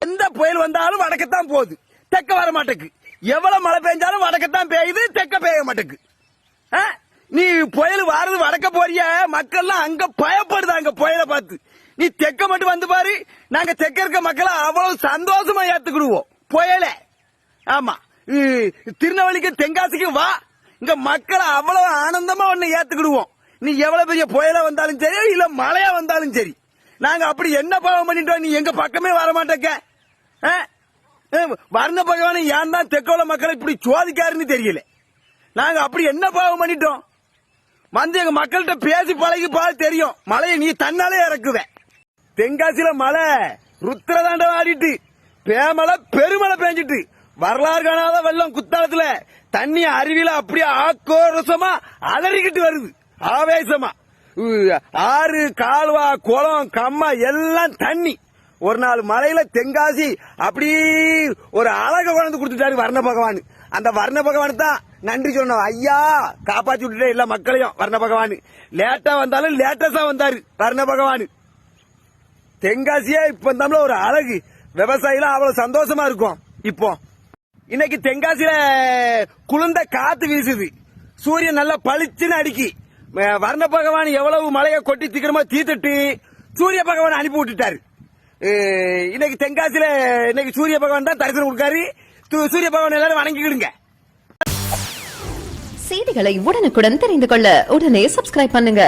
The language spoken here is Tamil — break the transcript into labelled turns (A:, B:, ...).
A: எந்த புயல் வந்தாலும் வடக்கத்தான் போகுது, தெக்க வர மாட்டேக்கு. எவ்வளவு மழை பெஞ்சாலும் வடக்கத்தான் பெய்யுது, தெக்க பெய்ய மாட்டேக்கு. நீ புயல் வாரது வடக்க போறிய, மக்கள்லாம் அங்க பயப்படுதாங்க புயலை பார்த்து. நீ தெக்க மட்டும் வந்து பாரு, நாங்க தெக்க இருக்க மக்களை அவ்வளவு சந்தோஷமா ஏத்துக்கிடுவோம் புயல. ஆமா, திருநெல்வேலிக்கு தென்காசிக்கு வா, இங்க மக்களை அவ்வளவு ஆனந்தமா ஒன்னு ஏத்துக்கிடுவோம். நீ எவ்வளவு பெரிய புயல வந்தாலும் சரி, இல்ல மழையா வந்தாலும் சரி, நாங்க அப்படி என்ன பாவம் பண்ணிட்டோம், நீ எங்க பக்கமே வர மாட்டேக்க. வர்ண பகவான் ஏன் தான் தெற்கோல மக்களை இப்படி சோதிக்காருன்னு தெரியல. நாங்க அப்படி என்ன பாவம் பண்ணிட்டோம்? வந்து எங்க மக்கள்கிட்ட பேசி பழகி பால் தெரியும், மழையை நீ தன்னாலே இறக்குவ. தென்காசியில மழை ருத்திரதாண்டம் ஆடிட்டு, பேமலை பெருமழை பெஞ்சிட்டு, வரலாறு காணாத வெள்ளம் குத்தாலத்துல தண்ணி அருவியில அப்படியே ஆக்ரோஷமா அலறிக்கிட்டு வருது ஆவேசமா. ஆறு, கால்வா, குளம், கம்மா எல்லாம் தண்ணி. ஒரு நாள் மழையில தென்காசி அப்படி ஒரு அழக கொண்டு கொடுத்துட்டாரு வர்ண பகவான். அந்த வர்ண பகவான் தான் நன்றி சொன்னோம். ஐயா காப்பாத்தி விட்டுட்டே எல்லா மக்களையும் வர்ண பகவான். லேட்டா வந்தாலும் லேட்டஸா வந்தாரு வர்ண பகவான். தென்காசியே இப்ப தமிழ ஒரு அழகு, விவசாயில அவ்வளவு சந்தோஷமா இருக்கும். இப்போ இன்னைக்கு தென்காசியில குளிர்ந்த காத்து வீசுது, சூரியன் நல்லா பளிச்சுன்னு அடிக்கி. வர்ண பகவான் எவ்வளவு மழையை கொட்டி திக்கிறமோ தீத்துட்டு சூரிய பகவான் அனுப்பி விட்டுட்டாரு. இன்னைக்கு தென்காசியில இன்னைக்கு சூரிய பகவான் தான் தரிசனம் கொடுக்காரு. சூரிய பகவான் எல்லாரும் வணங்கிக்கிடுங்க.
B: செய்திகளை உடனுக்குடன் தெரிந்து கொள்ள உடனே சப்ஸ்கிரைப் பண்ணுங்க.